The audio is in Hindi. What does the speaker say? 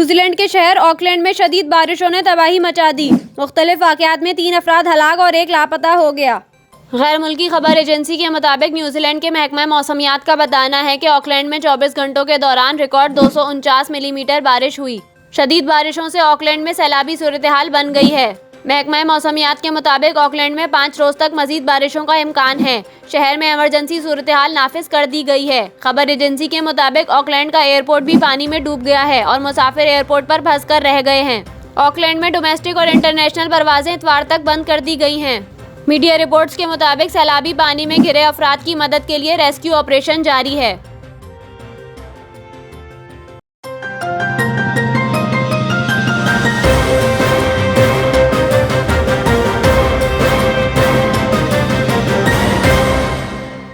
न्यूजीलैंड के शहर ऑकलैंड में शदीद बारिशों ने तबाही मचा दी। मुख्तलिफ वाक़यात में 3 अफराद हलाक और 1 लापता हो गया। गैर मुल्की खबर एजेंसी के मुताबिक न्यूजीलैंड के महकमा मौसमियात का बताना है कि ऑकलैंड में 24 घंटों के दौरान रिकॉर्ड 249 मिलीमीटर बारिश हुई। शदीद बारिशों से ऑकलैंड में सैलाबी सूरत हाल बन गई है। महकमा मौसमियात के मुताबिक ऑकलैंड में 5 रोज तक मजीद बारिशों का इम्कान है। शहर में इमरजेंसी सूरत हाल नाफिज कर दी गई है। खबर एजेंसी के मुताबिक ऑकलैंड का एयरपोर्ट भी पानी में डूब गया है और मुसाफिर एयरपोर्ट पर फंस कर रह गए हैं। ऑकलैंड में डोमेस्टिक और इंटरनेशनल परवाजें इतवार तक बंद कर दी गई हैं। मीडिया रिपोर्ट्स के मुताबिक सैलाबी पानी में घिरे अफराद की मदद के लिए रेस्क्यू ऑपरेशन जारी है।